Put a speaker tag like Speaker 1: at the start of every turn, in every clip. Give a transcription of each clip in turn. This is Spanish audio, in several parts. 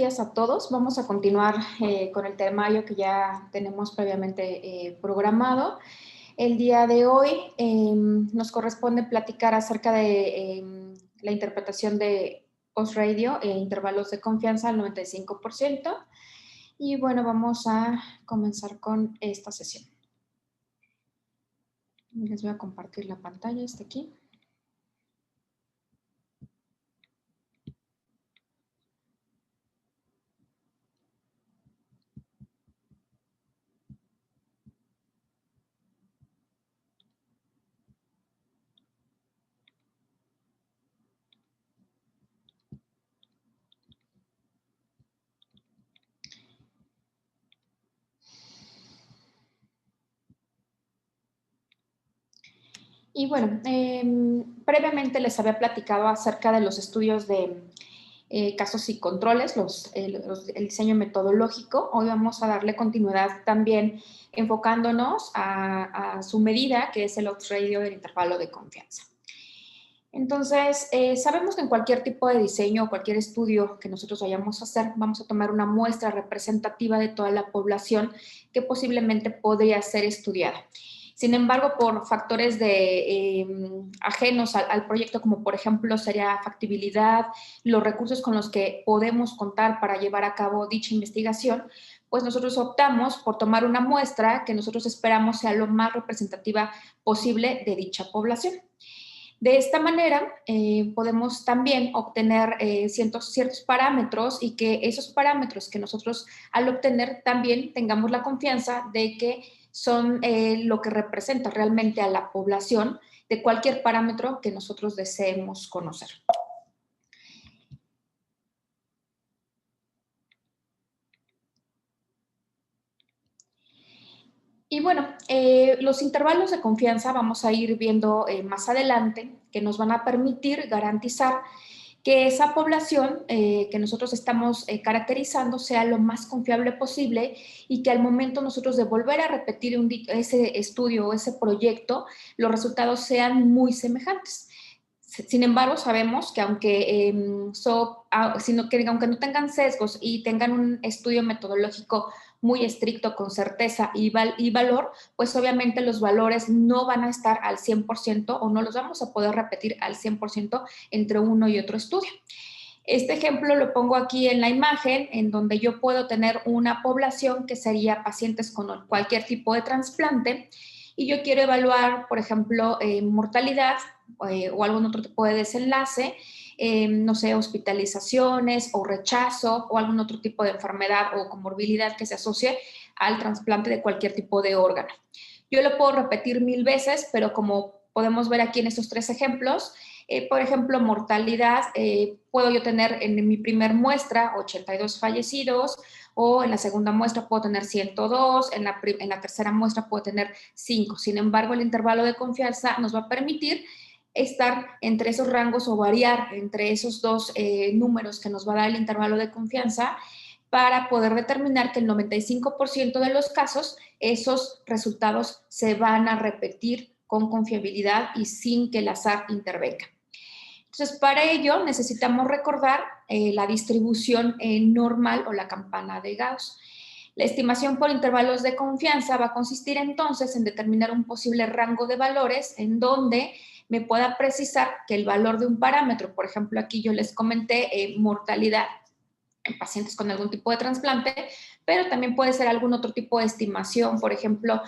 Speaker 1: días a todos. Vamos a continuar con el temario que ya tenemos previamente programado. El día de hoy nos corresponde platicar acerca de la interpretación de post-radio e intervalos de confianza al 95%. Y bueno, vamos a comenzar con esta sesión. Les voy a compartir la pantalla, está aquí. Y bueno, previamente les había platicado acerca de los estudios de casos y controles, el diseño metodológico. Hoy vamos a darle continuidad también enfocándonos a su medida, que es el odds ratio del intervalo de confianza. Entonces, sabemos que en cualquier tipo de diseño o cualquier estudio que nosotros vayamos a hacer, vamos a tomar una muestra representativa de toda la población que posiblemente podría ser estudiada. Sin embargo, por factores ajenos al proyecto, como por ejemplo sería factibilidad, los recursos con los que podemos contar para llevar a cabo dicha investigación, pues nosotros optamos por tomar una muestra que nosotros esperamos sea lo más representativa posible de dicha población. De esta manera, podemos también obtener ciertos parámetros y que esos parámetros que nosotros al obtener también tengamos la confianza de que son lo que representa realmente a la población de cualquier parámetro que nosotros deseemos conocer. Y bueno, los intervalos de confianza vamos a ir viendo más adelante que nos van a permitir garantizar que esa población que nosotros estamos caracterizando sea lo más confiable posible y que al momento nosotros de volver a repetir ese estudio o ese proyecto, los resultados sean muy semejantes. Sin embargo, sabemos que aunque no tengan sesgos y tengan un estudio metodológico muy estricto, con certeza y valor, pues obviamente los valores no van a estar al 100% o no los vamos a poder repetir al 100% entre uno y otro estudio. Este ejemplo lo pongo aquí en la imagen, en donde yo puedo tener una población que sería pacientes con cualquier tipo de trasplante y yo quiero evaluar, por ejemplo, mortalidad o algún otro tipo de desenlace, no sé, hospitalizaciones o rechazo o algún otro tipo de enfermedad o comorbilidad que se asocie al trasplante de cualquier tipo de órgano. Yo lo puedo repetir 1000 veces, pero como podemos ver aquí en estos 3 ejemplos, por ejemplo, mortalidad, puedo yo tener en mi primer muestra 82 fallecidos, o en la segunda muestra puedo tener 102, en la tercera muestra puedo tener 5. Sin embargo, el intervalo de confianza nos va a permitir estar entre esos rangos o variar entre esos dos números que nos va a dar el intervalo de confianza para poder determinar que el 95% de los casos esos resultados se van a repetir con confiabilidad y sin que el azar intervenga. Entonces, para ello necesitamos recordar la distribución normal o la campana de Gauss. La estimación por intervalos de confianza va a consistir entonces en determinar un posible rango de valores en donde me pueda precisar que el valor de un parámetro, por ejemplo, aquí yo les comenté mortalidad en pacientes con algún tipo de trasplante, pero también puede ser algún otro tipo de estimación, por ejemplo,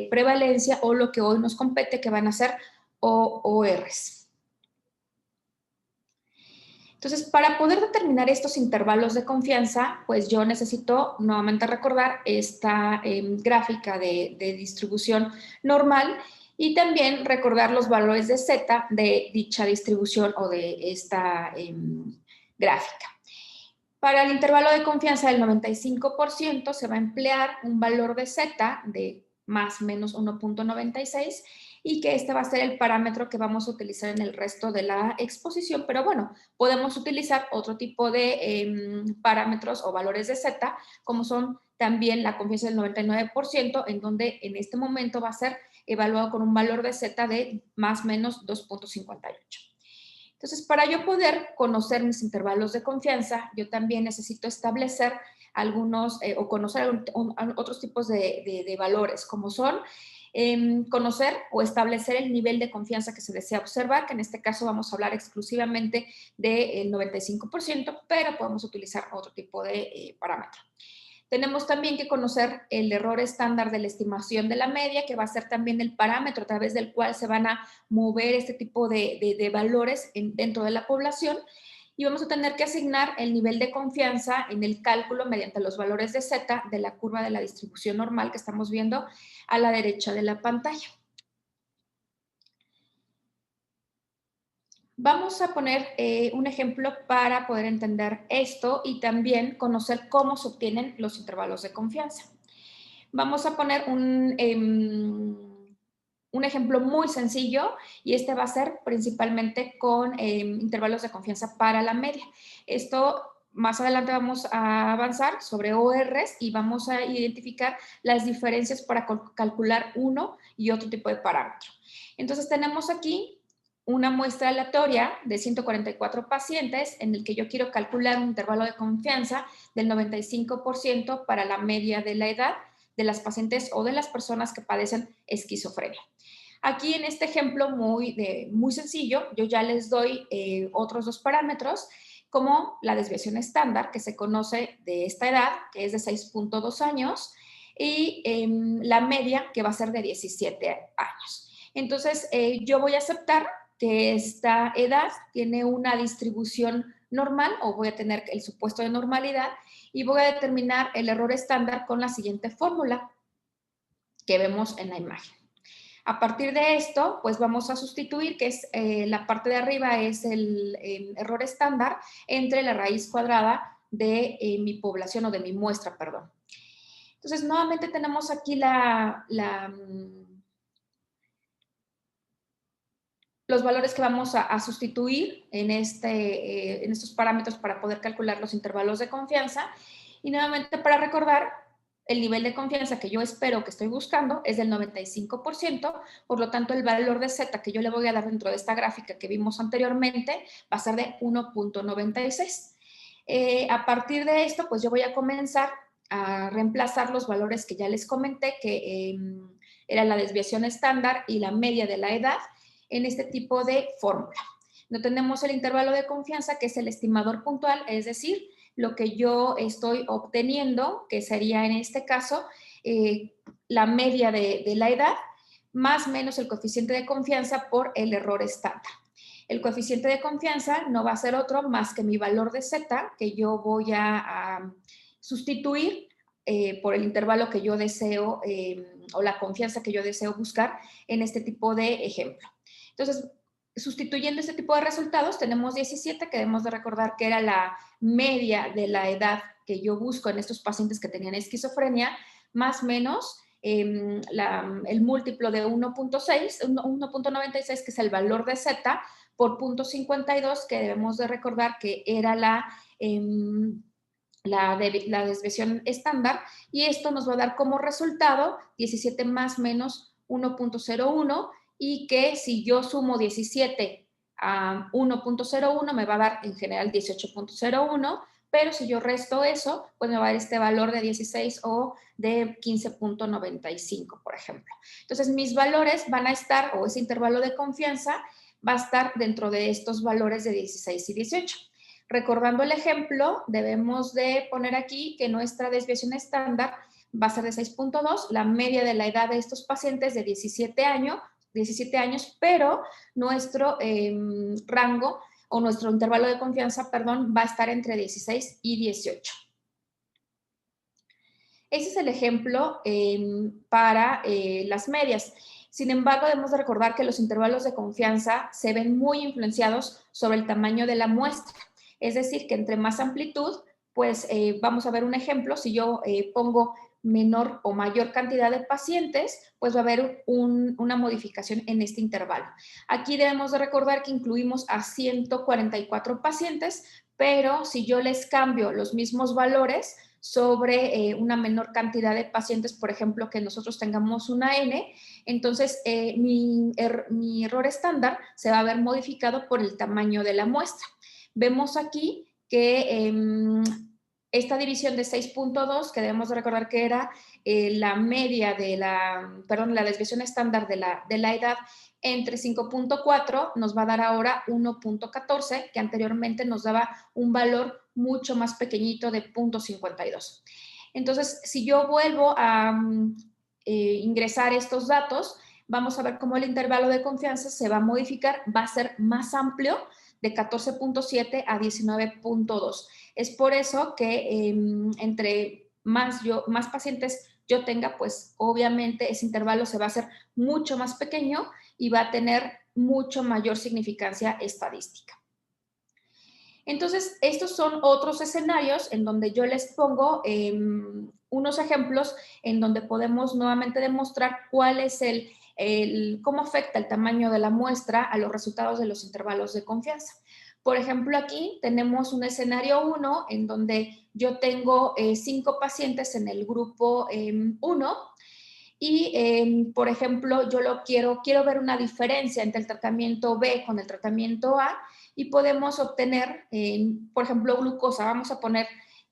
Speaker 1: prevalencia o lo que hoy nos compete, que van a ser ORs. Entonces, para poder determinar estos intervalos de confianza, pues yo necesito nuevamente recordar esta gráfica de distribución normal y también recordar los valores de Z de dicha distribución o de esta gráfica. Para el intervalo de confianza del 95% se va a emplear un valor de Z de más o menos 1.96 y que este va a ser el parámetro que vamos a utilizar en el resto de la exposición, pero bueno, podemos utilizar otro tipo de parámetros o valores de Z, como son también la confianza del 99%, en donde en este momento va a ser evaluado con un valor de Z de más o menos 2.58. Entonces, para yo poder conocer mis intervalos de confianza, yo también necesito establecer algunos o conocer otros tipos de valores, como son conocer o establecer el nivel de confianza que se desea observar, que en este caso vamos a hablar exclusivamente del 95%, pero podemos utilizar otro tipo de parámetro. Tenemos también que conocer el error estándar de la estimación de la media, que va a ser también el parámetro a través del cual se van a mover este tipo de valores dentro de la población. Y vamos a tener que asignar el nivel de confianza en el cálculo mediante los valores de Z de la curva de la distribución normal que estamos viendo a la derecha de la pantalla. Vamos a poner un ejemplo para poder entender esto y también conocer cómo se obtienen los intervalos de confianza. Vamos a poner un ejemplo muy sencillo y este va a ser principalmente con intervalos de confianza para la media. Esto más adelante vamos a avanzar sobre ORs y vamos a identificar las diferencias para calcular uno y otro tipo de parámetro. Entonces tenemos aquí una muestra aleatoria de 144 pacientes en el que yo quiero calcular un intervalo de confianza del 95% para la media de la edad de las pacientes o de las personas que padecen esquizofrenia. Aquí en este ejemplo muy sencillo, yo ya les doy otros dos parámetros, como la desviación estándar, que se conoce de esta edad, que es de 6.2 años, y la media, que va a ser de 17 años. Entonces, yo voy a aceptar que esta edad tiene una distribución normal, o voy a tener el supuesto de normalidad, y voy a determinar el error estándar con la siguiente fórmula que vemos en la imagen. A partir de esto, pues vamos a sustituir, que es la parte de arriba es el error estándar entre la raíz cuadrada de mi población o de mi muestra, perdón. Entonces, nuevamente tenemos aquí los valores que vamos a sustituir en estos parámetros para poder calcular los intervalos de confianza. Y nuevamente para recordar, el nivel de confianza que yo espero que estoy buscando es del 95%, por lo tanto el valor de Z que yo le voy a dar dentro de esta gráfica que vimos anteriormente va a ser de 1.96. A partir de esto, pues yo voy a comenzar a reemplazar los valores que ya les comenté, que era la desviación estándar y la media de la edad, en este tipo de fórmula. No tenemos el intervalo de confianza, que es el estimador puntual, es decir, lo que yo estoy obteniendo, que sería en este caso la media de la edad, más menos el coeficiente de confianza por el error estándar. El coeficiente de confianza no va a ser otro más que mi valor de Z, que yo voy a sustituir por el intervalo que yo deseo o la confianza que yo deseo buscar en este tipo de ejemplo. Entonces, sustituyendo este tipo de resultados, tenemos 17, que debemos de recordar que era la media de la edad que yo busco en estos pacientes que tenían esquizofrenia, más o menos el múltiplo de 1.96, que es el valor de Z, por 0.52, que debemos de recordar que era la desviación estándar, y esto nos va a dar como resultado 17 más menos 1.01, y que si yo sumo 17 a 1.01 me va a dar en general 18.01, pero si yo resto eso, pues me va a dar este valor de 16 o de 15.95, por ejemplo. Entonces, mis valores van a estar, o ese intervalo de confianza va a estar dentro de estos valores de 16 y 18. Recordando el ejemplo, debemos de poner aquí que nuestra desviación estándar va a ser de 6.2, la media de la edad de estos pacientes de 17 años, pero nuestro rango o nuestro intervalo de confianza, perdón, va a estar entre 16 y 18. Ese es el ejemplo para las medias. Sin embargo, debemos de recordar que los intervalos de confianza se ven muy influenciados sobre el tamaño de la muestra. Es decir, que entre más amplitud, pues vamos a ver un ejemplo. Si yo pongo menor o mayor cantidad de pacientes, pues va a haber una modificación en este intervalo. Aquí debemos de recordar que incluimos a 144 pacientes, pero si yo les cambio los mismos valores sobre una menor cantidad de pacientes, por ejemplo, que nosotros tengamos una N, entonces mi error estándar se va a ver modificado por el tamaño de la muestra. Vemos aquí que esta división de 6.2, que debemos de recordar que era la media de la desviación estándar de la edad entre 5.4, nos va a dar ahora 1.14, que anteriormente nos daba un valor mucho más pequeñito de 0.52. Entonces, si yo vuelvo a ingresar estos datos, vamos a ver cómo el intervalo de confianza se va a modificar, va a ser más amplio, de 14.7 a 19.2. Es por eso que entre más pacientes yo tenga, pues obviamente ese intervalo se va a hacer mucho más pequeño y va a tener mucho mayor significancia estadística. Entonces, estos son otros escenarios en donde yo les pongo unos ejemplos en donde podemos nuevamente demostrar cuál es cómo afecta el tamaño de la muestra a los resultados de los intervalos de confianza. Por ejemplo, aquí tenemos un escenario 1 en donde yo tengo 5 pacientes en el grupo 1 y, por ejemplo, yo quiero ver una diferencia entre el tratamiento B con el tratamiento A y podemos obtener, por ejemplo, glucosa. Vamos a poner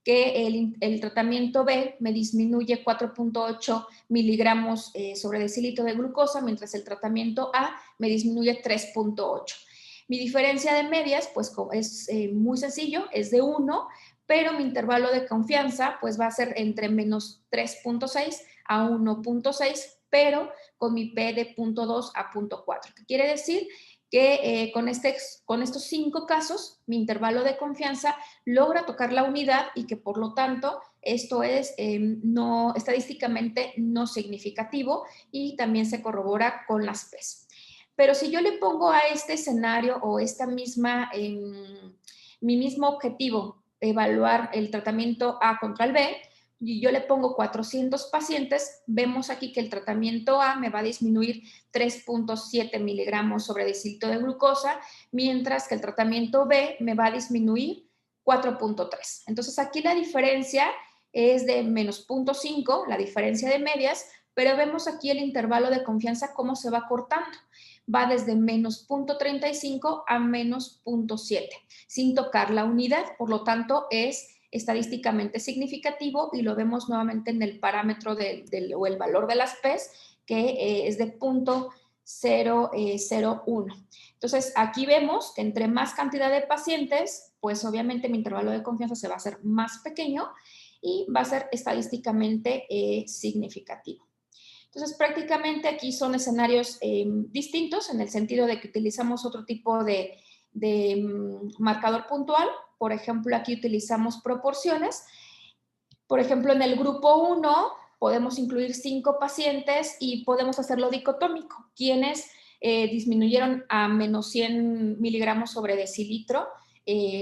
Speaker 1: que el tratamiento B me disminuye 4.8 miligramos sobre decilitro de glucosa, mientras el tratamiento A me disminuye 3.8. Mi diferencia de medias, pues es muy sencillo, es de 1, pero mi intervalo de confianza, pues va a ser entre menos 3.6 a 1.6, pero con mi P de 0.2 a 0.4. ¿Qué quiere decir? Que con estos 5 casos, mi intervalo de confianza logra tocar la unidad y que por lo tanto esto es estadísticamente no significativo y también se corrobora con las P's. Pero si yo le pongo a este escenario o mi mismo objetivo, evaluar el tratamiento A contra el B, y yo le pongo 400 pacientes, vemos aquí que el tratamiento A me va a disminuir 3.7 miligramos sobre decilitro de glucosa, mientras que el tratamiento B me va a disminuir 4.3. Entonces aquí la diferencia es de menos 0.5, la diferencia de medias, pero vemos aquí el intervalo de confianza cómo se va cortando. Va desde menos 0.35 a menos 0.7, sin tocar la unidad, por lo tanto es estadísticamente significativo y lo vemos nuevamente en el parámetro o el valor de las P's, que es de 0.001. Entonces, aquí vemos que entre más cantidad de pacientes, pues obviamente mi intervalo de confianza se va a hacer más pequeño y va a ser estadísticamente significativo. Entonces, prácticamente aquí son escenarios distintos en el sentido de que utilizamos otro tipo de marcador puntual. Por ejemplo, aquí utilizamos proporciones. Por ejemplo, en el grupo 1 podemos incluir 5 pacientes y podemos hacerlo dicotómico. Quienes disminuyeron a menos 100 miligramos sobre decilitro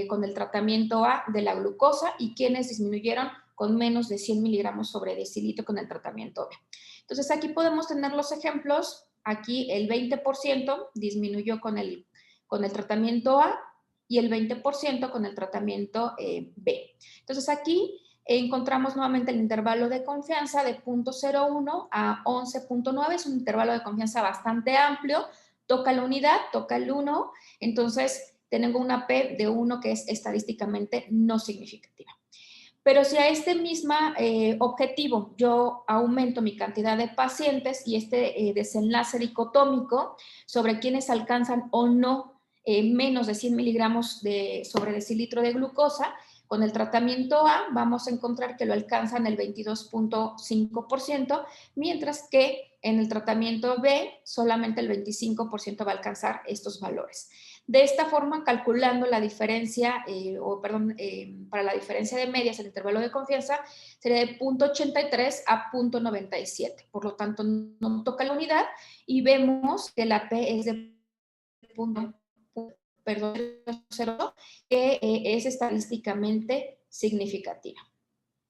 Speaker 1: con el tratamiento A de la glucosa y quienes disminuyeron con menos de 100 miligramos sobre decilitro con el tratamiento B. Entonces, aquí podemos tener los ejemplos. Aquí el 20% disminuyó con el tratamiento A y el 20% con el tratamiento B. Entonces, aquí encontramos nuevamente el intervalo de confianza de 0.01 a 11.9. Es un intervalo de confianza bastante amplio. Toca la unidad, toca el 1. Entonces, tengo una P de 1 que es estadísticamente no significativa. Pero si a este mismo objetivo yo aumento mi cantidad de pacientes y este desenlace dicotómico sobre quienes alcanzan o no menos de 100 miligramos sobre decilitro de glucosa, con el tratamiento A vamos a encontrar que lo alcanzan el 22.5%, mientras que en el tratamiento B solamente el 25% va a alcanzar estos valores. De esta forma, calculando la diferencia, para la diferencia de medias, el intervalo de confianza sería de 0.83 a 0.97. Por lo tanto, no toca la unidad y vemos que la P es de 0.02, que es estadísticamente significativa.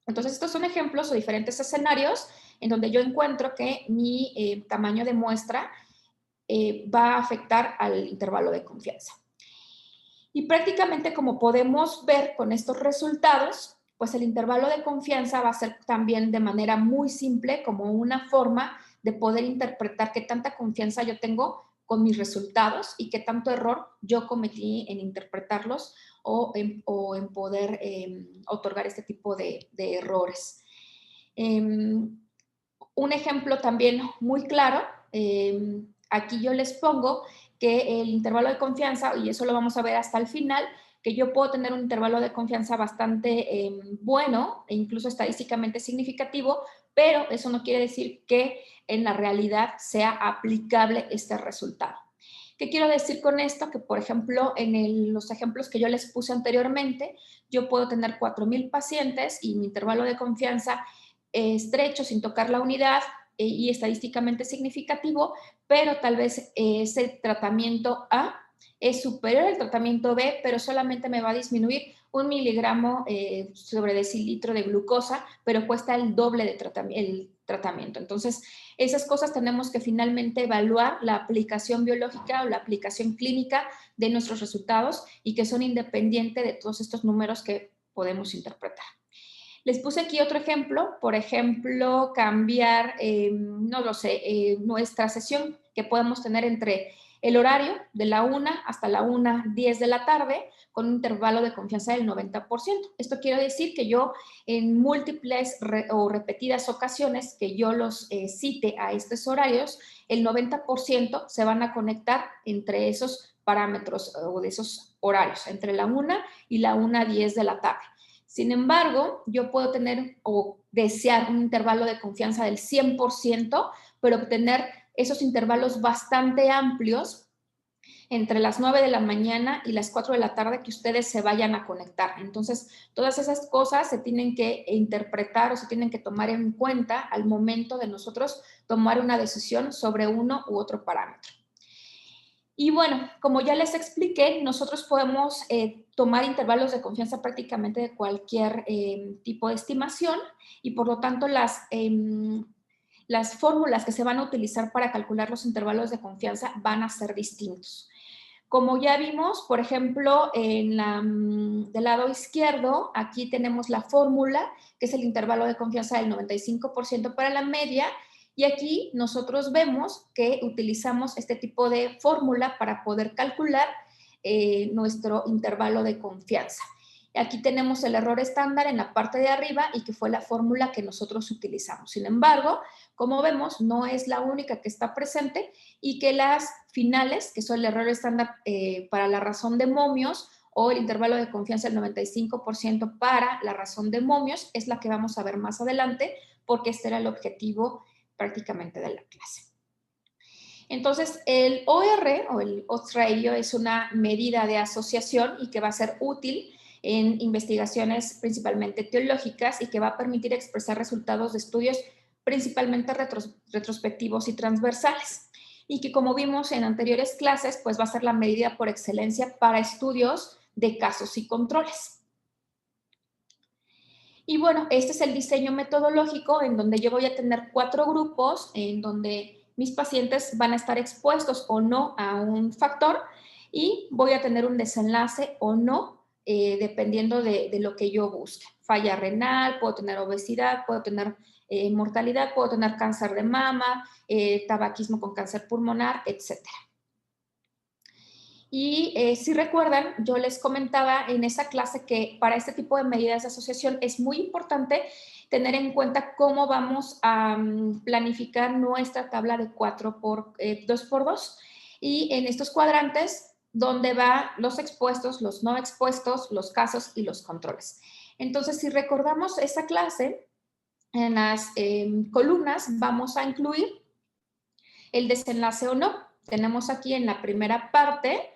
Speaker 1: Entonces, estos son ejemplos o diferentes escenarios en donde yo encuentro que mi tamaño de muestra va a afectar al intervalo de confianza. Y prácticamente como podemos ver con estos resultados, pues el intervalo de confianza va a ser también de manera muy simple como una forma de poder interpretar qué tanta confianza yo tengo con mis resultados y qué tanto error yo cometí en interpretarlos o en poder otorgar este tipo de errores. Un ejemplo también muy claro, aquí yo les pongo que el intervalo de confianza, y eso lo vamos a ver hasta el final, que yo puedo tener un intervalo de confianza bastante bueno e incluso estadísticamente significativo, pero eso no quiere decir que en la realidad sea aplicable este resultado. ¿Qué quiero decir con esto? Que, por ejemplo, en los ejemplos que yo les puse anteriormente, yo puedo tener 4,000 pacientes y mi intervalo de confianza estrecho, sin tocar la unidad y estadísticamente significativo, pero tal vez ese tratamiento A es superior al tratamiento B, pero solamente me va a disminuir 1 miligramo sobre decilitro de glucosa, pero cuesta el doble de el tratamiento. Entonces, esas cosas tenemos que finalmente evaluar la aplicación biológica o la aplicación clínica de nuestros resultados y que son independientes de todos estos números que podemos interpretar. Les puse aquí otro ejemplo, por ejemplo, cambiar, no lo sé, nuestra sesión que podemos tener entre el horario de la 1 hasta la 1:10 de la tarde con un intervalo de confianza del 90%. Esto quiere decir que yo en múltiples o repetidas ocasiones que yo los cite a estos horarios, el 90% se van a conectar entre esos parámetros o de esos horarios, entre la 1 y la 1:10 de la tarde. Sin embargo, yo puedo tener o desear un intervalo de confianza del 100%, pero obtener esos intervalos bastante amplios entre las 9 de la mañana y las 4 de la tarde que ustedes se vayan a conectar. Entonces, todas esas cosas se tienen que interpretar o se tienen que tomar en cuenta al momento de nosotros tomar una decisión sobre uno u otro parámetro. Y bueno, como ya les expliqué, nosotros podemos tomar intervalos de confianza prácticamente de cualquier tipo de estimación y por lo tanto las fórmulas que se van a utilizar para calcular los intervalos de confianza van a ser distintos. Como ya vimos, por ejemplo, del lado izquierdo, aquí tenemos la fórmula, que es el intervalo de confianza del 95% para la media, y aquí nosotros vemos que utilizamos este tipo de fórmula para poder calcular nuestro intervalo de confianza. Aquí tenemos el error estándar en la parte de arriba y que fue la fórmula que nosotros utilizamos. Sin embargo, como vemos, no es la única que está presente y que las finales, que son el error estándar para la razón de momios o el intervalo de confianza del 95% para la razón de momios, es la que vamos a ver más adelante porque este era el objetivo prácticamente de la clase. Entonces, el OR o el Odds Ratio es una medida de asociación y que va a ser útil en investigaciones principalmente teológicas y que va a permitir expresar resultados de estudios principalmente retrospectivos y transversales. Y que como vimos en anteriores clases, pues va a ser la medida por excelencia para estudios de casos y controles. Y bueno, este es el diseño metodológico en donde yo voy a tener 4 grupos en donde mis pacientes van a estar expuestos o no a un factor y voy a tener un desenlace o no, dependiendo de lo que yo busque. Falla renal, puedo tener obesidad, puedo tener mortalidad, puedo tener cáncer de mama, tabaquismo con cáncer pulmonar, etcétera. Y si recuerdan, yo les comentaba en esa clase que para este tipo de medidas de asociación es muy importante tener en cuenta cómo vamos a planificar nuestra tabla de 2x2 y en estos cuadrantes donde van los expuestos, los no expuestos, los casos y los controles. Entonces, si recordamos esa clase, en las columnas vamos a incluir el desenlace o no. Tenemos aquí en la primera parte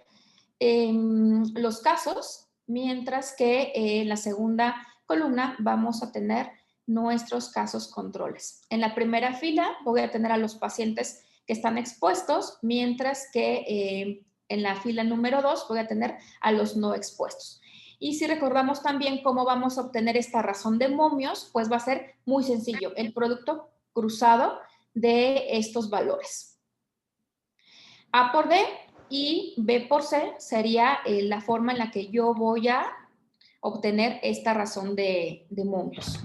Speaker 1: los casos, mientras que en la segunda columna vamos a tener nuestros casos controles. En la primera fila voy a tener a los pacientes que están expuestos, mientras que en la fila número 2 voy a tener a los no expuestos. Y si recordamos también cómo vamos a obtener esta razón de momios, pues va a ser muy sencillo, el producto cruzado de estos valores. A por D y B por C sería la forma en la que yo voy a obtener esta razón de momios.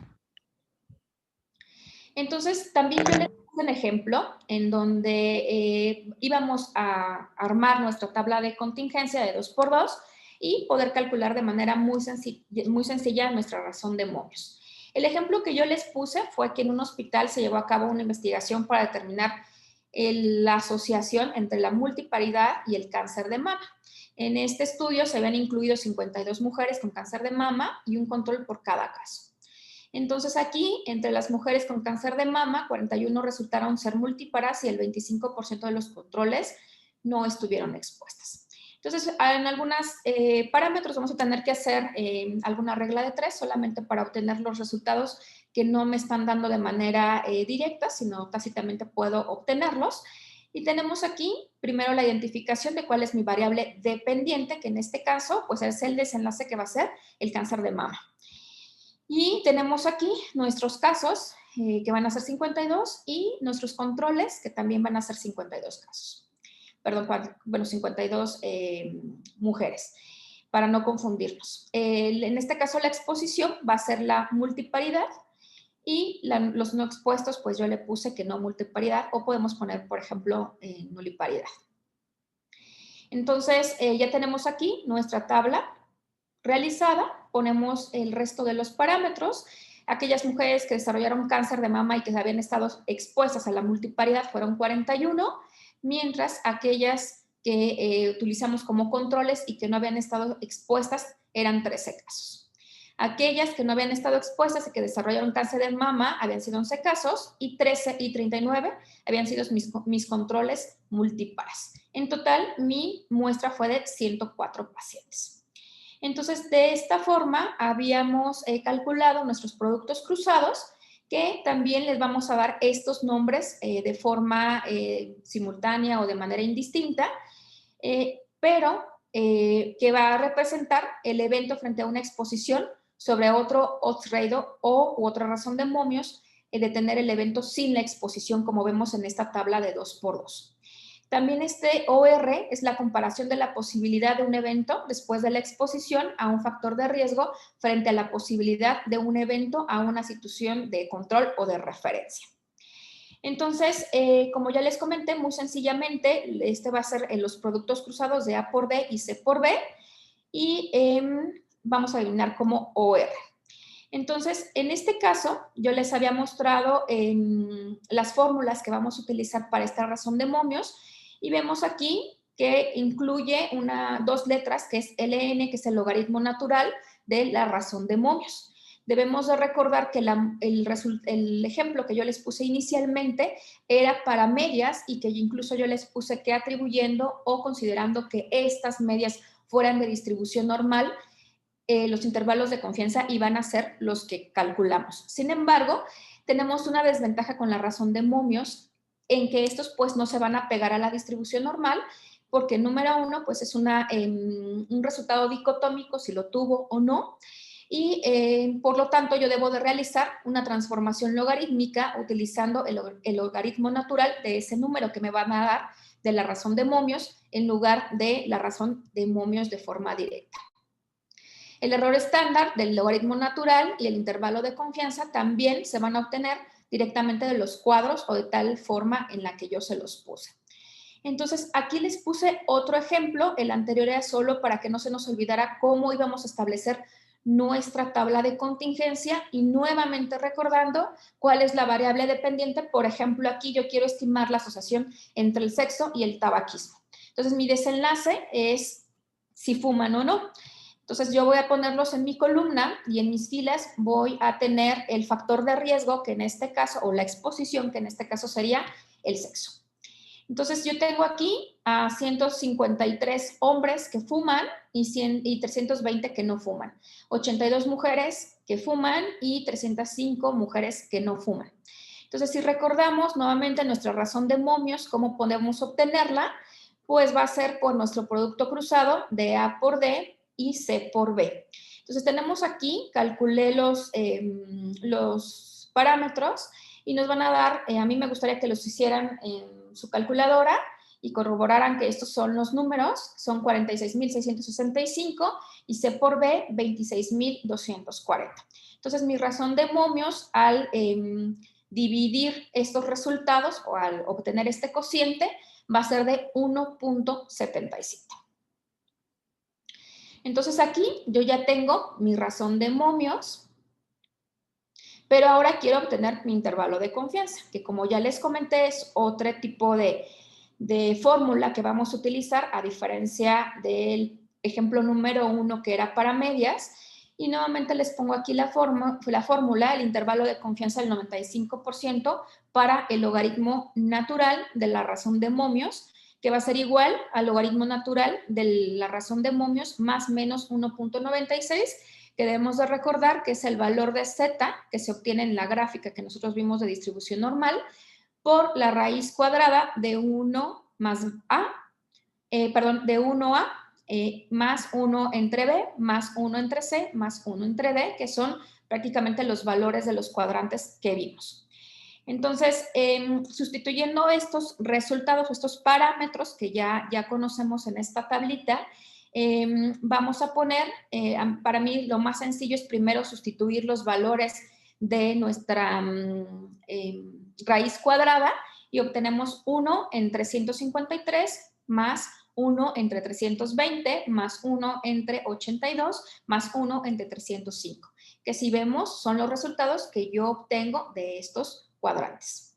Speaker 1: Entonces, también yo les puse un ejemplo en donde íbamos a armar nuestra tabla de contingencia de 2 por 2 y poder calcular de manera muy sencilla nuestra razón de momios. El ejemplo que yo les puse fue que en un hospital se llevó a cabo una investigación para determinar la asociación entre la multiparidad y el cáncer de mama. En este estudio se habían incluido 52 mujeres con cáncer de mama y un control por cada caso. Entonces aquí, entre las mujeres con cáncer de mama, 41 resultaron ser multíparas y el 25% de los controles no estuvieron expuestas. Entonces, en algunos parámetros vamos a tener que hacer alguna regla de 3 solamente para obtener los resultados que no me están dando de manera directa, sino tácitamente puedo obtenerlos. Y tenemos aquí primero la identificación de cuál es mi variable dependiente, que en este caso pues es el desenlace que va a ser el cáncer de mama. Y tenemos aquí nuestros casos, que van a ser 52, y nuestros controles, que también van a ser 52 casos. Perdón, bueno, 52 mujeres, para no confundirnos. En este caso, la exposición va a ser la multiparidad, y los no expuestos, pues yo le puse que no multiparidad, o podemos poner, por ejemplo, nuliparidad. Entonces, ya tenemos aquí nuestra tabla realizada, ponemos el resto de los parámetros. Aquellas mujeres que desarrollaron cáncer de mama y que habían estado expuestas a la multiparidad fueron 41, mientras aquellas que utilizamos como controles y que no habían estado expuestas eran 13 casos. Aquellas que no habían estado expuestas y que desarrollaron cáncer de mama habían sido 11 casos y 13 y 39 habían sido mis controles multípares. En total, mi muestra fue de 104 pacientes. Entonces, de esta forma, habíamos calculado nuestros productos cruzados, que también les vamos a dar estos nombres de forma simultánea o de manera indistinta, pero que va a representar el evento frente a una exposición sobre otro odds ratio u otra razón de momios, de tener el evento sin la exposición, como vemos en esta tabla de 2 por 2. También este OR es la comparación de la posibilidad de un evento después de la exposición a un factor de riesgo frente a la posibilidad de un evento a una situación de control o de referencia. Entonces, como ya les comenté, muy sencillamente, este va a ser los productos cruzados de A por D y C por B, y vamos a eliminar como OR. Entonces, en este caso, yo les había mostrado las fórmulas que vamos a utilizar para esta razón de momios, y vemos aquí que incluye dos letras, que es LN, que es el logaritmo natural de la razón de momios. Debemos de recordar que el ejemplo que yo les puse inicialmente era para medias, y que incluso yo les puse que atribuyendo o considerando que estas medias fueran de distribución normal, los intervalos de confianza iban a ser los que calculamos. Sin embargo, tenemos una desventaja con la razón de momios, en que estos pues no se van a pegar a la distribución normal, porque número uno pues es un resultado dicotómico si lo tuvo o no, y por lo tanto yo debo de realizar una transformación logarítmica utilizando el logaritmo natural de ese número que me van a dar de la razón de momios en lugar de la razón de momios de forma directa. El error estándar del logaritmo natural y el intervalo de confianza también se van a obtener directamente de los cuadros o de tal forma en la que yo se los puse. Entonces, aquí les puse otro ejemplo. El anterior era solo para que no se nos olvidara cómo íbamos a establecer nuestra tabla de contingencia, y nuevamente recordando cuál es la variable dependiente. Por ejemplo, aquí yo quiero estimar la asociación entre el sexo y el tabaquismo. Entonces, mi desenlace es si fuman o no. Entonces, yo voy a ponerlos en mi columna, y en mis filas voy a tener el factor de riesgo, que en este caso, o la exposición, que en este caso sería el sexo. Entonces, yo tengo aquí a 153 hombres que fuman y 320 que no fuman. 82 mujeres que fuman y 305 mujeres que no fuman. Entonces, si recordamos nuevamente nuestra razón de momios, ¿cómo podemos obtenerla? Pues va a ser por nuestro producto cruzado de A por D y C por B. Entonces, tenemos aquí, calculé los parámetros, y nos van a dar, a mí me gustaría que los hicieran en su calculadora, y corroboraran que estos son los números, son 46.665 y C por B, 26.240. Entonces, mi razón de momios al dividir estos resultados o al obtener este cociente va a ser de 1.77. Entonces, aquí yo ya tengo mi razón de momios, pero ahora quiero obtener mi intervalo de confianza, que como ya les comenté es otro tipo de fórmula que vamos a utilizar a diferencia del ejemplo número 1 que era para medias. Y nuevamente les pongo aquí la fórmula, el intervalo de confianza del 95% para el logaritmo natural de la razón de momios, que va a ser igual al logaritmo natural de la razón de momios más menos 1.96, que debemos de recordar que es el valor de z que se obtiene en la gráfica que nosotros vimos de distribución normal por la raíz cuadrada de 1 más a, de 1a más 1 entre b más 1 entre c más 1 entre d, que son prácticamente los valores de los cuadrantes que vimos. Entonces, sustituyendo estos resultados, estos parámetros que ya conocemos en esta tablita, vamos a poner, para mí lo más sencillo es primero sustituir los valores de nuestra raíz cuadrada y obtenemos 1 entre 153 más 1 entre 320 más 1 entre 82 más 1 entre 305, que si vemos son los resultados que yo obtengo de estos cuadrantes.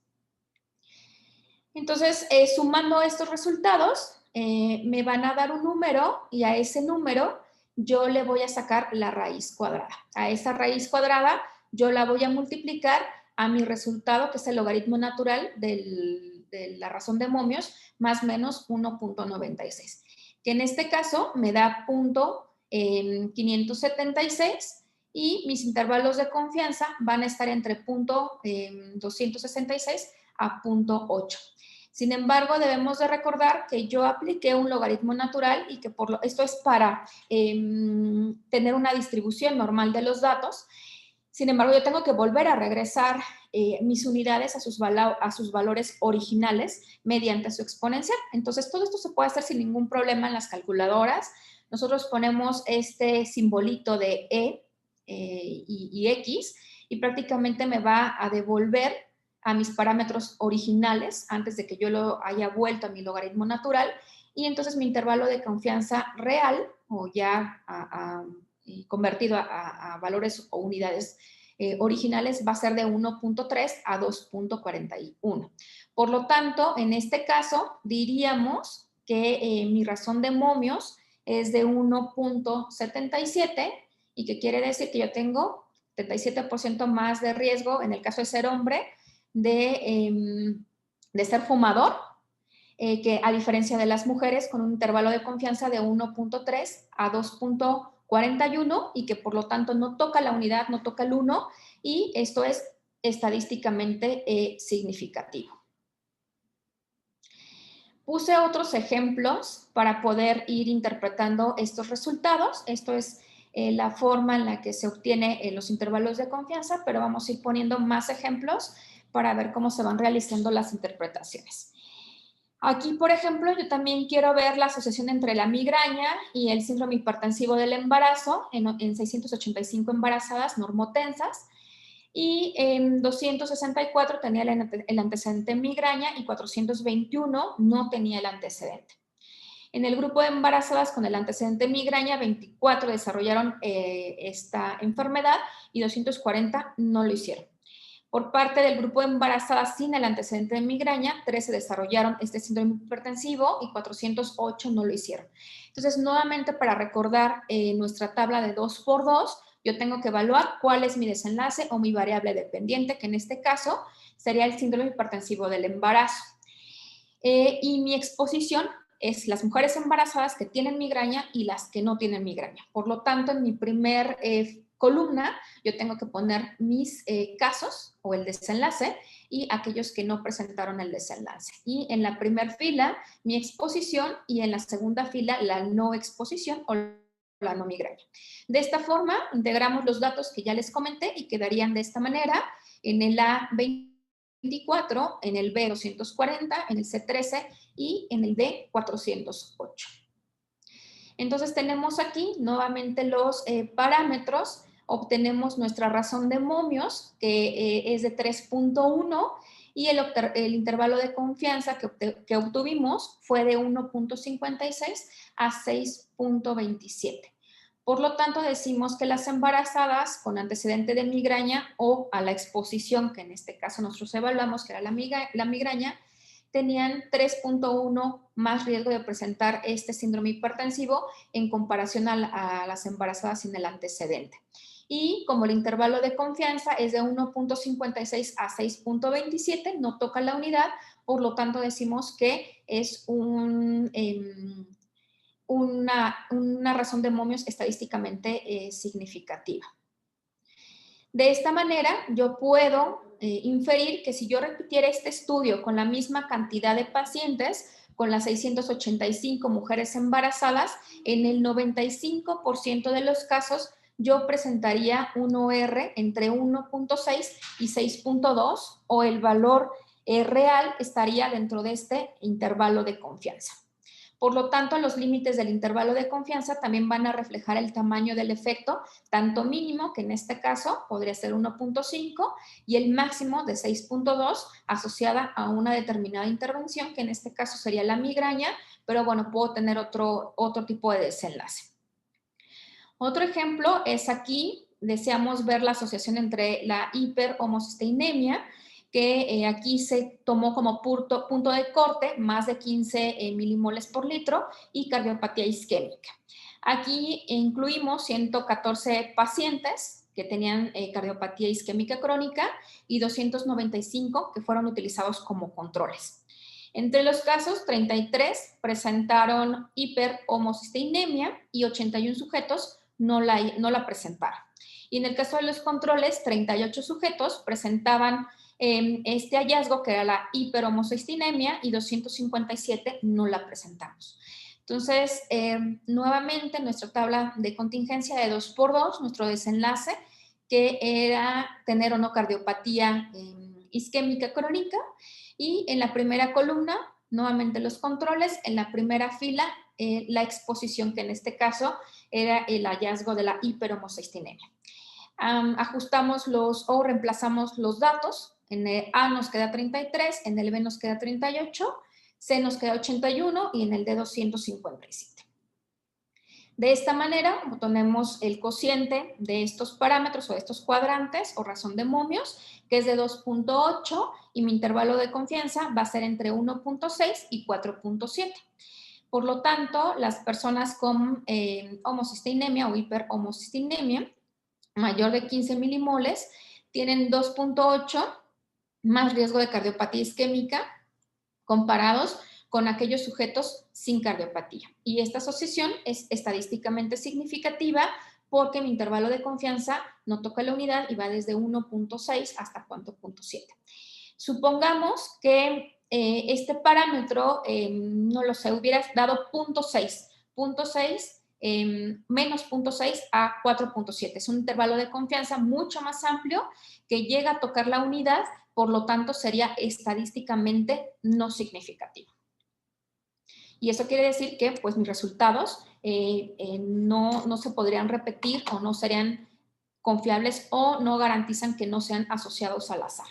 Speaker 1: Entonces, sumando estos resultados, me van a dar un número y a ese número yo le voy a sacar la raíz cuadrada. A esa raíz cuadrada yo la voy a multiplicar a mi resultado, que es el logaritmo natural de la razón de momios, más o menos 1.96, que en este caso me da 576 y mis intervalos de confianza van a estar entre 266 a 0.8. Sin embargo, debemos de recordar que yo apliqué un logaritmo natural y que esto es para tener una distribución normal de los datos. Sin embargo, yo tengo que volver a regresar mis unidades a sus valores originales mediante su exponencial. Entonces, todo esto se puede hacer sin ningún problema en las calculadoras. Nosotros ponemos este simbolito de y X y prácticamente me va a devolver a mis parámetros originales antes de que yo lo haya vuelto a mi logaritmo natural, y entonces mi intervalo de confianza real o ya convertido a valores o unidades originales va a ser de 1.3 a 2.41. Por lo tanto, en este caso diríamos que mi razón de momios es de 1.77 y que quiere decir que yo tengo 77% más de riesgo en el caso de ser hombre de ser fumador, que a diferencia de las mujeres con un intervalo de confianza de 1.3 a 2.41 y que por lo tanto no toca la unidad, no toca el 1 y esto es estadísticamente significativo. Puse otros ejemplos para poder ir interpretando estos resultados. Esto es la forma en la que se obtiene los intervalos de confianza, pero vamos a ir poniendo más ejemplos para ver cómo se van realizando las interpretaciones. Aquí, por ejemplo, yo también quiero ver la asociación entre la migraña y el síndrome hipertensivo del embarazo en 685 embarazadas normotensas, y en 264 tenía el antecedente migraña y 421 no tenía el antecedente. En el grupo de embarazadas con el antecedente migraña, 24 desarrollaron esta enfermedad y 240 no lo hicieron. Por parte del grupo de embarazadas sin el antecedente de migraña, 13 desarrollaron este síndrome hipertensivo y 408 no lo hicieron. Entonces, nuevamente para recordar nuestra tabla de 2×2, yo tengo que evaluar cuál es mi desenlace o mi variable dependiente, que en este caso sería el síndrome hipertensivo del embarazo. Y mi exposición es las mujeres embarazadas que tienen migraña y las que no tienen migraña. Por lo tanto, en mi primer columna, yo tengo que poner mis casos o el desenlace y aquellos que no presentaron el desenlace. Y en la primera fila, mi exposición y en la segunda fila, la no exposición o la no migraña. De esta forma, integramos los datos que ya les comenté y quedarían de esta manera. En el A20 24, en el B 240, en el C 13 y en el D 408. Entonces tenemos aquí nuevamente los parámetros, obtenemos nuestra razón de Momios, que es de 3.1, y el intervalo de confianza que obtuvimos fue de 1.56 a 6.27. Por lo tanto, decimos que las embarazadas con antecedente de migraña o a la exposición, que en este caso nosotros evaluamos, que era la migraña, tenían 3.1 más riesgo de presentar este síndrome hipertensivo en comparación a las embarazadas sin el antecedente. Y como el intervalo de confianza es de 1.56 a 6.27, no toca la unidad, por lo tanto decimos que es una razón de Momios estadísticamente significativa. De esta manera, yo puedo inferir que si yo repitiera este estudio con la misma cantidad de pacientes, con las 685 mujeres embarazadas, en el 95% de los casos yo presentaría un OR entre 1.6 y 6.2, o el valor real estaría dentro de este intervalo de confianza. Por lo tanto, los límites del intervalo de confianza también van a reflejar el tamaño del efecto, tanto mínimo, que en este caso podría ser 1.5, y el máximo de 6.2 asociada a una determinada intervención, que en este caso sería la migraña, pero bueno, puedo tener otro tipo de desenlace. Otro ejemplo es aquí, deseamos ver la asociación entre la hiperhomocisteinemia, que aquí se tomó como punto de corte más de 15 milimoles por litro, y cardiopatía isquémica. Aquí incluimos 114 pacientes que tenían cardiopatía isquémica crónica y 295 que fueron utilizados como controles. Entre los casos, 33 presentaron hiperhomocisteinemia y 81 sujetos no la presentaron. Y en el caso de los controles, 38 sujetos presentaban este hallazgo, que era la hiperhomocisteinemia, y 257 no la presentamos. Entonces, nuevamente, nuestra tabla de contingencia de 2x2, nuestro desenlace, que era tener o no cardiopatía isquémica crónica, y en la primera columna, nuevamente los controles, en la primera fila, la exposición, que en este caso era el hallazgo de la hiperhomocisteinemia. Ajustamos o reemplazamos los datos. En el A nos queda 33, en el B nos queda 38, C nos queda 81 y en el D 257. De esta manera obtenemos el cociente de estos parámetros o de estos cuadrantes o razón de Momios, que es de 2.8, y mi intervalo de confianza va a ser entre 1.6 y 4.7. Por lo tanto, las personas con homocisteinemia o hiperhomocisteinemia mayor de 15 milimoles tienen 2.8 más riesgo de cardiopatía isquémica comparados con aquellos sujetos sin cardiopatía. Y esta asociación es estadísticamente significativa porque mi intervalo de confianza no toca la unidad y va desde 1.6 hasta 4.7. Supongamos que este parámetro, no lo sé, hubiera dado 0.6, menos 0.6 a 4.7. Es un intervalo de confianza mucho más amplio que llega a tocar la unidad, por lo tanto sería estadísticamente no significativo. Y eso quiere decir que pues mis resultados no se podrían repetir o no serían confiables o no garantizan que no sean asociados al azar.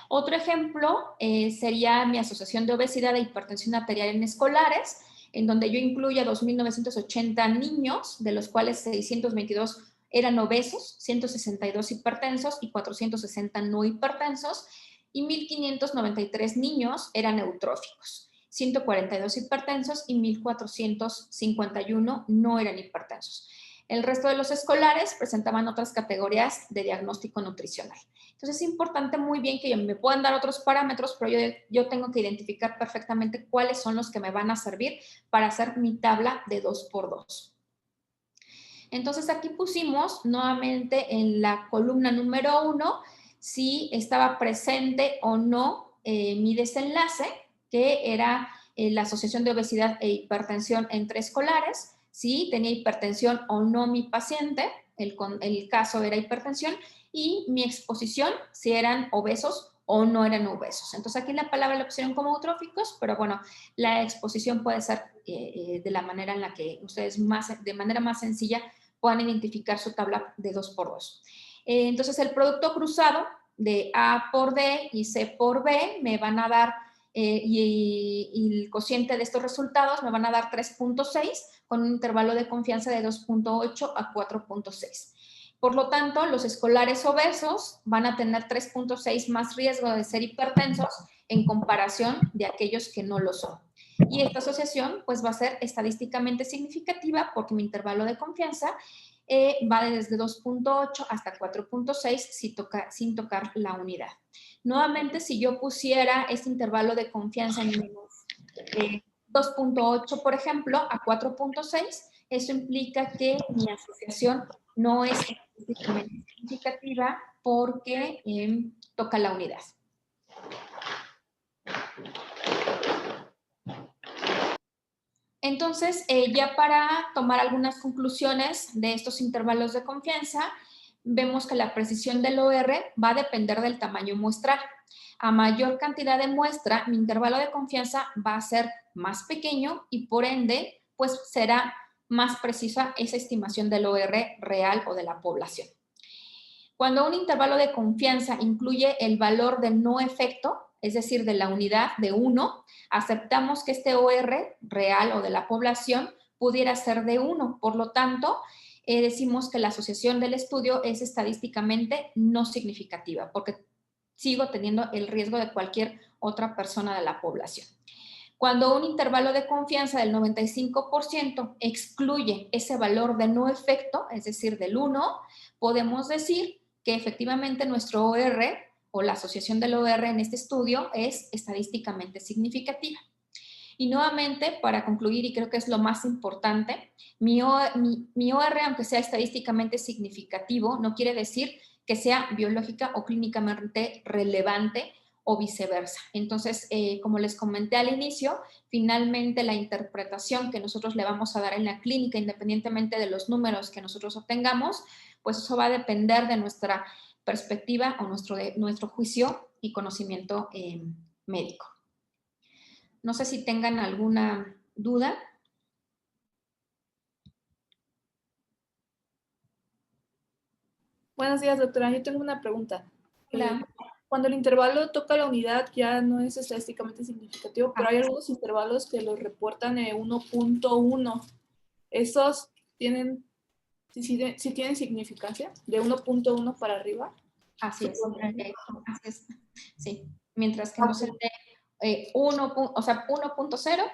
Speaker 1: Otro ejemplo sería mi asociación de obesidad e hipertensión arterial en escolares, en donde yo incluyo a 2.980 niños, de los cuales 622 eran obesos, 162 hipertensos y 460 no hipertensos, y 1.593 niños eran eutróficos, 142 hipertensos y 1.451 no eran hipertensos. El resto de los escolares presentaban otras categorías de diagnóstico nutricional. Entonces es importante muy bien que me puedan dar otros parámetros, pero yo tengo que identificar perfectamente cuáles son los que me van a servir para hacer mi tabla de 2x2. Entonces aquí pusimos nuevamente en la columna número 1 si estaba presente o no mi desenlace, que era la asociación de obesidad e hipertensión entre escolares, si tenía hipertensión o no mi paciente, el caso era hipertensión, y mi exposición, si eran obesos o no eran obesos. Entonces aquí la palabra la pusieron como eutróficos, pero bueno, la exposición puede ser de la manera en la que ustedes de manera más sencilla puedan identificar su tabla de 2x2. Entonces el producto cruzado de A por D y C por B me van a dar, y el cociente de estos resultados me van a dar 3.6 con un intervalo de confianza de 2.8 a 4.6. Por lo tanto, los escolares obesos van a tener 3.6 más riesgo de ser hipertensos en comparación de aquellos que no lo son. Y esta asociación pues va a ser estadísticamente significativa porque mi intervalo de confianza va desde 2.8 hasta 4.6 sin tocar la unidad. Nuevamente, si yo pusiera este intervalo de confianza en menos 2.8, por ejemplo, a 4.6, eso implica que mi asociación no es significativa porque toca la unidad. Entonces, ya para tomar algunas conclusiones de estos intervalos de confianza, vemos que la precisión del OR va a depender del tamaño muestral. A mayor cantidad de muestra, mi intervalo de confianza va a ser más pequeño y por ende, pues será más precisa esa estimación del OR real o de la población. Cuando un intervalo de confianza incluye el valor de no efecto, es decir, de la unidad de 1, aceptamos que este OR real o de la población pudiera ser de 1. Por lo tanto, decimos que la asociación del estudio es estadísticamente no significativa, porque sigo teniendo el riesgo de cualquier otra persona de la población. Cuando un intervalo de confianza del 95% excluye ese valor de no efecto, es decir, del 1, podemos decir que efectivamente nuestro OR o la asociación del OR en este estudio es estadísticamente significativa. Y nuevamente, para concluir, y creo que es lo más importante, mi OR, aunque sea estadísticamente significativo, no quiere decir que sea biológica o clínicamente relevante o viceversa. Entonces, como les comenté al inicio, finalmente la interpretación que nosotros le vamos a dar en la clínica, independientemente de los números que nosotros obtengamos, pues eso va a depender de nuestra perspectiva o nuestro juicio y conocimiento médico. No sé si tengan alguna duda.
Speaker 2: Buenos días, doctora. Yo tengo una pregunta.
Speaker 1: Hola.
Speaker 2: Cuando el intervalo toca la unidad ya no es estadísticamente significativo, pero hay algunos intervalos que los reportan en 1.1. ¿Esos tienen, si tienen significancia? ¿De 1.1 para arriba?
Speaker 1: Así es. Así es. Sí. Mientras que no se dé 1, o sea, 1.0,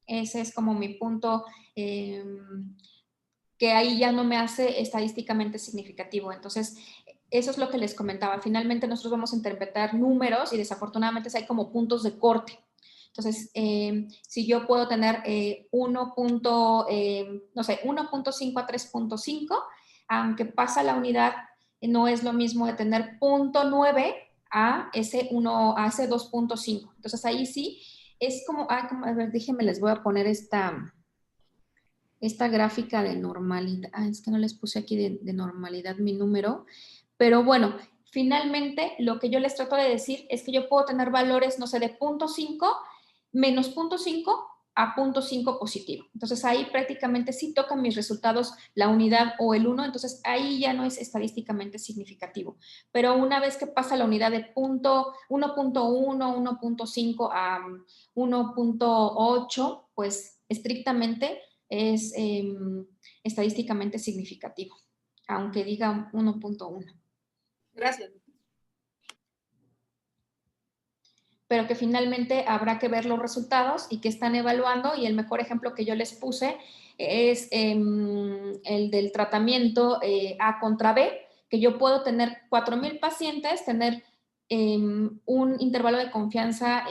Speaker 1: ese es como mi punto que ahí ya no me hace estadísticamente significativo. Entonces, eso es lo que les comentaba. Finalmente nosotros vamos a interpretar números y desafortunadamente hay como puntos de corte. Entonces, si yo puedo tener 1.5 a 3.5, aunque pasa la unidad, no es lo mismo de tener 0.9 a ese 2.5. Entonces, ahí sí es como, a ver, déjenme, les voy a poner esta gráfica de normalidad. Es que no les puse aquí de normalidad mi número. Pero bueno, finalmente lo que yo les trato de decir es que yo puedo tener valores, no sé, de 0.5 menos 0.5 a 0.5 positivo. Entonces ahí prácticamente sí tocan mis resultados la unidad o el 1, entonces ahí ya no es estadísticamente significativo. Pero una vez que pasa la unidad de 1.1, 1.5 a 1.8, pues estrictamente es estadísticamente significativo, aunque diga 1.1.
Speaker 2: Gracias.
Speaker 1: Pero que finalmente habrá que ver los resultados y que están evaluando, y el mejor ejemplo que yo les puse es el del tratamiento A contra B, que yo puedo tener 4,000 pacientes, tener un intervalo de confianza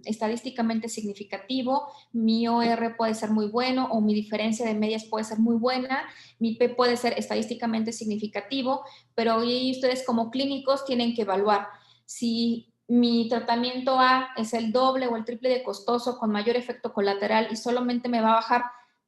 Speaker 1: estadísticamente significativo, mi OR puede ser muy bueno o mi diferencia de medias puede ser muy buena, mi P puede ser estadísticamente significativo, pero hoy ustedes como clínicos tienen que evaluar si mi tratamiento A es el doble o el triple de costoso con mayor efecto colateral y solamente me va a bajar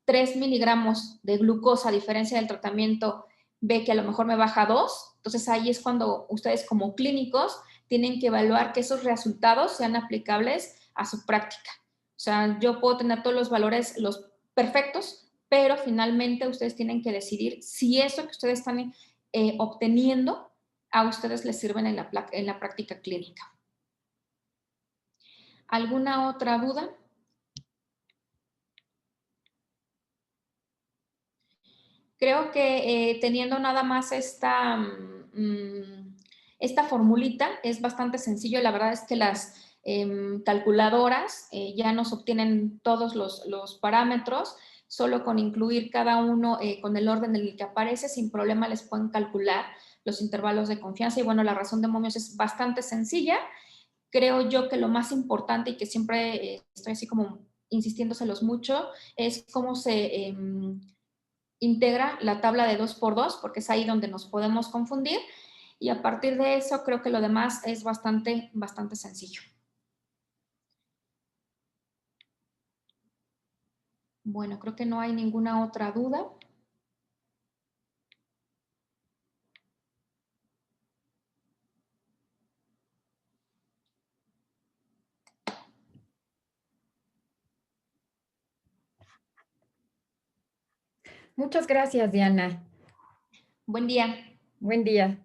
Speaker 1: 3 miligramos de glucosa a diferencia del tratamiento B que a lo mejor me baja 2, entonces ahí es cuando ustedes como clínicos tienen que evaluar que esos resultados sean aplicables a su práctica. O sea, yo puedo tener todos los valores, los perfectos, pero finalmente ustedes tienen que decidir si eso que ustedes están obteniendo a ustedes les sirven en la práctica clínica. ¿Alguna otra duda? Creo que teniendo nada más esta formulita es bastante sencillo. La verdad es que las calculadoras ya nos obtienen todos los parámetros, solo con incluir cada uno con el orden en el que aparece, sin problema les pueden calcular los intervalos de confianza. Y bueno, la razón de momios es bastante sencilla. Creo yo que lo más importante y que siempre estoy así como insistiéndoselos mucho es cómo se integra la tabla de 2 por 2 porque es ahí donde nos podemos confundir, y a partir de eso creo que lo demás es bastante sencillo. Bueno, creo que no hay ninguna otra duda.
Speaker 3: Muchas gracias, Diana.
Speaker 1: Buen día.
Speaker 3: Buen día.